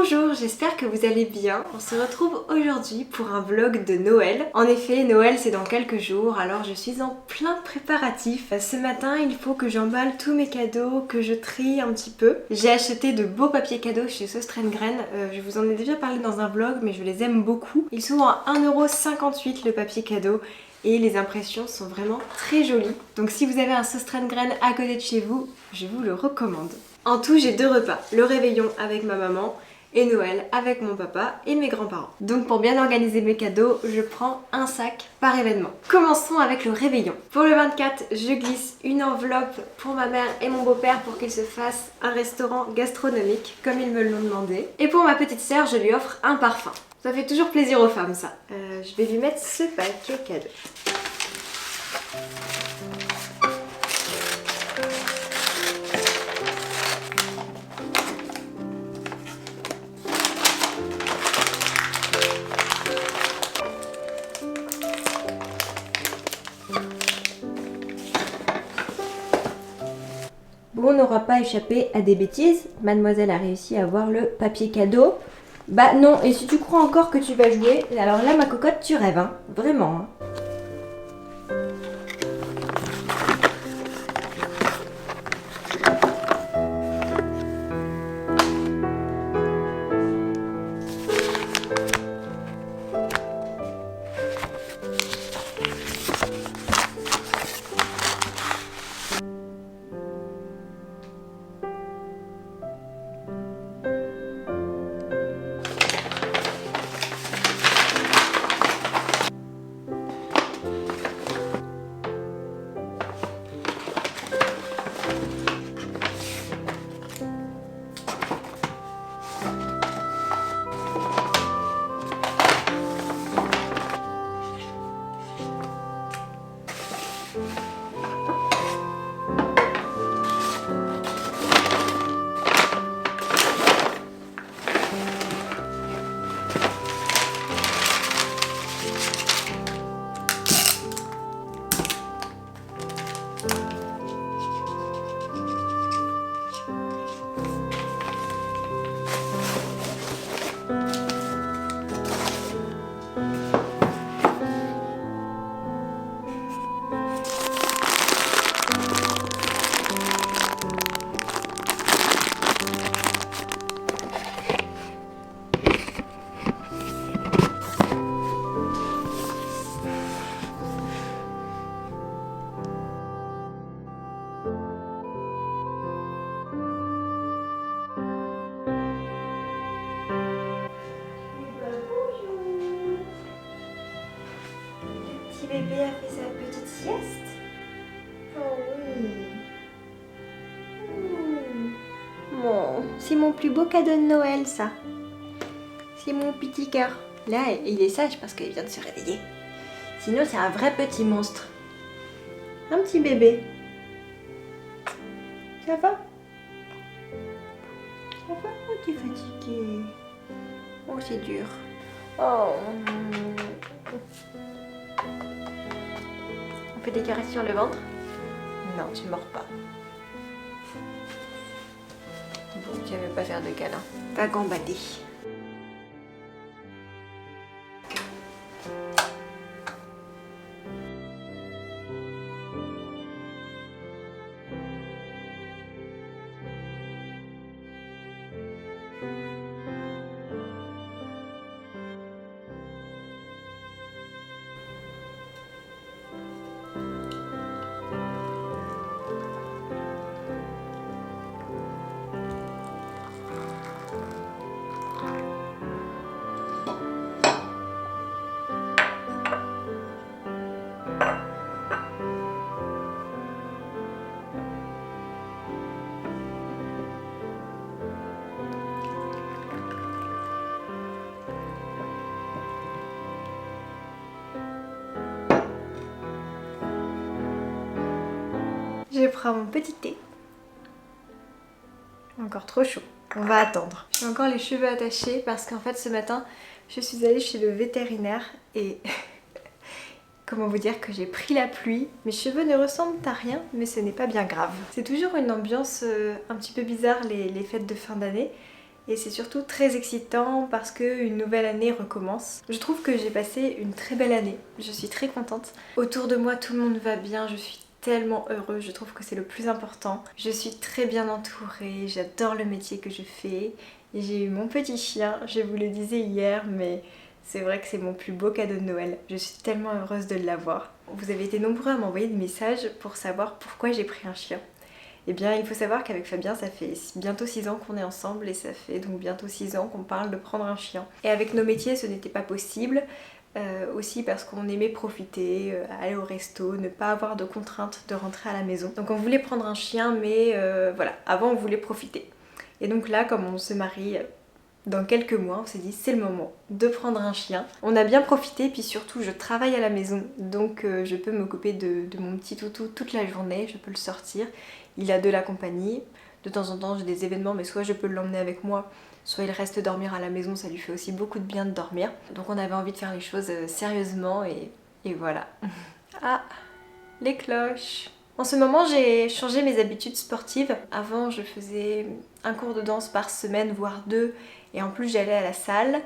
Bonjour, j'espère que vous allez bien. On se retrouve aujourd'hui pour un vlog de Noël. En effet, Noël c'est dans quelques jours, alors je suis en plein préparatif. Ce matin, il faut que j'emballe tous mes cadeaux, que je trie un petit peu. J'ai acheté de beaux papiers cadeaux chez Söstrengren. Je vous en ai déjà parlé dans un vlog, mais je les aime beaucoup. Ils sont à 1,58 € le papier cadeau. Et les impressions sont vraiment très jolies. Donc si vous avez un Söstrengren à côté de chez vous, je vous le recommande. En tout, j'ai 2 repas. Le réveillon avec ma maman et Noël avec mon papa et mes grands-parents. Donc pour bien organiser mes cadeaux, je prends un sac par événement. Commençons avec le réveillon. Pour le 24, je glisse une enveloppe pour ma mère et mon beau-père pour qu'ils se fassent un restaurant gastronomique comme ils me l'ont demandé. Et pour ma petite sœur, je lui offre un parfum. Ça fait toujours plaisir aux femmes ça. Je vais lui mettre ce paquet cadeau. Bon, on n'aura pas échappé à des bêtises. Mademoiselle a réussi à avoir le papier cadeau. Bah non, et si tu crois encore que tu vas jouer, alors là ma cocotte tu rêves, hein. Vraiment. Hein. Bébé a fait sa petite sieste. Oh oui. Bon, c'est mon plus beau cadeau de Noël, ça. C'est mon petit cœur. Là, il est sage parce qu'il vient de se réveiller. Sinon, c'est un vrai petit monstre. Un petit bébé. Ça va? Ça va? Oh, t'es fatigué. Oh, c'est dur. Oh. On fait des caresses sur le ventre? Non, tu mords pas. Bon, tu ne veux pas faire de câlin. Va gambader. Je prends mon petit thé. Encore trop chaud. On va attendre. J'ai encore les cheveux attachés parce qu'en fait ce matin je suis allée chez le vétérinaire et comment vous dire que j'ai pris la pluie. Mes cheveux ne ressemblent à rien mais ce n'est pas bien grave. C'est toujours une ambiance un petit peu bizarre les fêtes de fin d'année et c'est surtout très excitant parce qu'une nouvelle année recommence. Je trouve que j'ai passé une très belle année, je suis très contente. Autour de moi tout le monde va bien, je suis tellement heureuse, je trouve que c'est le plus important. Je suis très bien entourée, j'adore le métier que je fais. J'ai eu mon petit chien, je vous le disais hier, mais c'est vrai que c'est mon plus beau cadeau de Noël. Je suis tellement heureuse de l'avoir. Vous avez été nombreux à m'envoyer des messages pour savoir pourquoi j'ai pris un chien. Eh bien, il faut savoir qu'avec Fabien, ça fait bientôt 6 ans qu'on est ensemble et ça fait donc bientôt 6 ans qu'on parle de prendre un chien. Et avec nos métiers, ce n'était pas possible. Aussi parce qu'on aimait profiter, aller au resto, ne pas avoir de contraintes de rentrer à la maison. Donc on voulait prendre un chien, mais voilà, avant on voulait profiter. Et donc là, comme on se marie dans quelques mois, on s'est dit c'est le moment de prendre un chien. On a bien profité, puis surtout je travaille à la maison, donc je peux m'occuper de mon petit toutou toute la journée, je peux le sortir. Il a de la compagnie, de temps en temps j'ai des événements, mais soit je peux l'emmener avec moi, soit il reste dormir à la maison, ça lui fait aussi beaucoup de bien de dormir. Donc on avait envie de faire les choses sérieusement et voilà. Ah, les cloches. En ce moment, j'ai changé mes habitudes sportives. Avant, je faisais un cours de danse par semaine, voire 2, et en plus j'allais à la salle.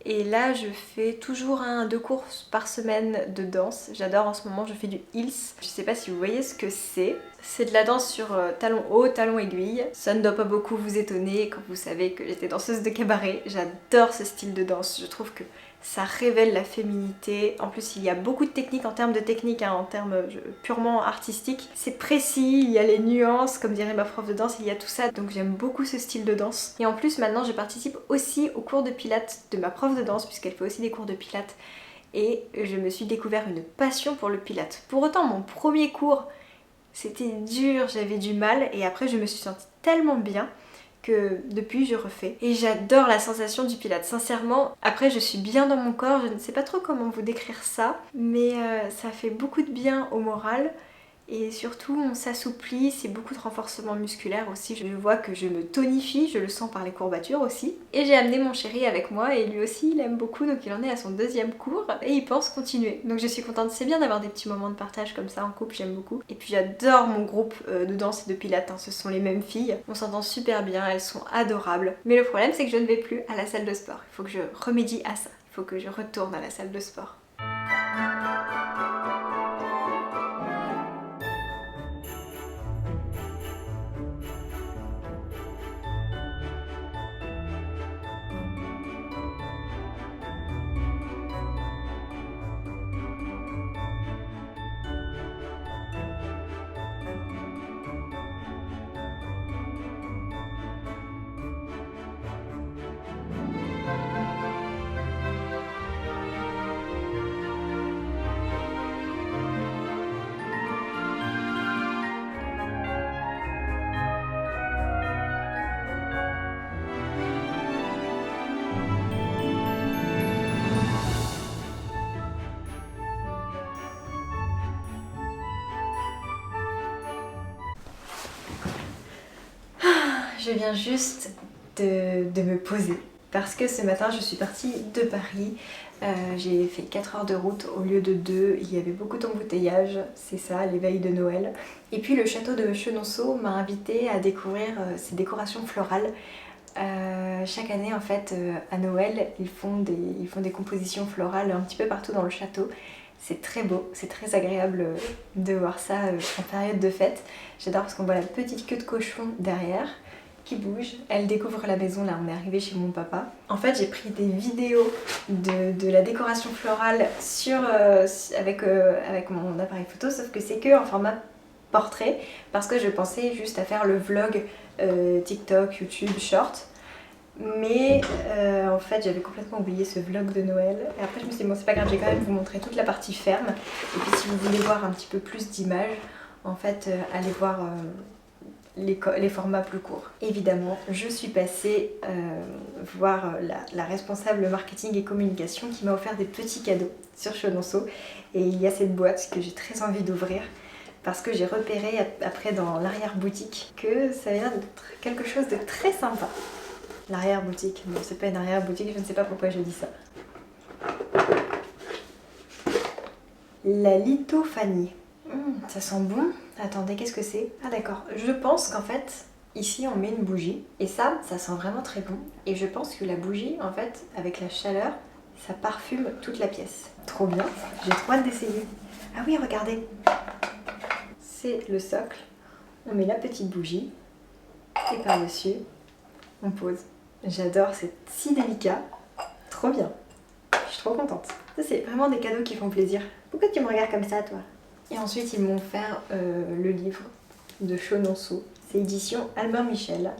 Et là, je fais toujours 2 cours par semaine de danse. J'adore, en ce moment, je fais du heels. Je sais pas si vous voyez ce que c'est. C'est de la danse sur talons hauts, talons aiguilles. Ça ne doit pas beaucoup vous étonner quand vous savez que j'étais danseuse de cabaret. J'adore ce style de danse. Je trouve que ça révèle la féminité. En plus, il y a beaucoup de techniques en termes de technique, en termes purement artistiques. C'est précis, il y a les nuances, comme dirait ma prof de danse, il y a tout ça. Donc j'aime beaucoup ce style de danse. Et en plus, maintenant, je participe aussi aux cours de pilates de ma prof de danse, puisqu'elle fait aussi des cours de pilates. Et je me suis découvert une passion pour le pilates. Pour autant, mon premier cours, c'était dur, j'avais du mal. Et après, je me suis sentie tellement bien que depuis je refais. Et j'adore la sensation du pilates, sincèrement. Après je suis bien dans mon corps, je ne sais pas trop comment vous décrire ça, mais ça fait beaucoup de bien au moral. Et surtout on s'assouplit, c'est beaucoup de renforcement musculaire aussi. Je vois que je me tonifie, je le sens par les courbatures aussi. Et j'ai amené mon chéri avec moi et lui aussi il aime beaucoup, donc il en est à son 2e cours et il pense continuer. Donc je suis contente, c'est bien d'avoir des petits moments de partage comme ça en couple, j'aime beaucoup. Et puis j'adore mon groupe de danse et de pilates, ce sont les mêmes filles. On s'entend super bien, elles sont adorables. Mais le problème c'est que je ne vais plus à la salle de sport. Il faut que je remédie à ça, il faut que je retourne à la salle de sport. Je viens juste de me poser parce que ce matin je suis partie de Paris, j'ai fait 4 heures de route au lieu de 2, il y avait beaucoup d'embouteillages, c'est ça, les veilles de Noël. Et puis le château de Chenonceau m'a invitée à découvrir ses décorations florales. Chaque année en fait à Noël ils font des compositions florales un petit peu partout dans le château. C'est très beau, c'est très agréable de voir ça en période de fête. J'adore parce qu'on voit la petite queue de cochon derrière qui bouge. Elle découvre la maison, là on est arrivé chez mon papa. En fait j'ai pris des vidéos de la décoration florale avec mon appareil photo, sauf que c'est que en format portrait parce que je pensais juste à faire le vlog TikTok, YouTube, Short. Mais en fait j'avais complètement oublié ce vlog de Noël. Et après je me suis dit bon c'est pas grave, j'ai quand même vous montrer toute la partie ferme. Et puis si vous voulez voir un petit peu plus d'images, en fait allez voir les formats plus courts. Évidemment, je suis passée voir la responsable marketing et communication qui m'a offert des petits cadeaux sur Chenonceau. Et il y a cette boîte que j'ai très envie d'ouvrir parce que j'ai repéré après dans l'arrière-boutique que ça vient d'être quelque chose de très sympa. L'arrière-boutique, non c'est pas une arrière-boutique, je ne sais pas pourquoi je dis ça. La lithophanie. Ça sent bon. Attendez, qu'est-ce que c'est? Ah d'accord, je pense qu'en fait Ici on met une bougie et ça sent vraiment très bon. Et je pense que la bougie, en fait, avec la chaleur, ça parfume toute la pièce. Trop bien, j'ai trop hâte d'essayer. Ah oui, regardez, c'est le socle. On met la petite bougie et par-dessus, on pose. J'adore, c'est si délicat. Trop bien. Je suis trop contente. Ça, c'est vraiment des cadeaux qui font plaisir. Pourquoi tu me regardes comme ça, toi? Et ensuite, ils m'ont offert le livre de Chenonceau. C'est édition Albin Michel.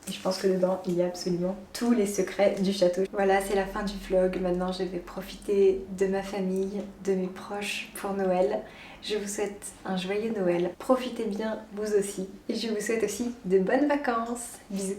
Et je pense que dedans, il y a absolument tous les secrets du château. Voilà, c'est la fin du vlog. Maintenant, je vais profiter de ma famille, de mes proches pour Noël. Je vous souhaite un joyeux Noël. Profitez bien, vous aussi. Et je vous souhaite aussi de bonnes vacances. Bisous.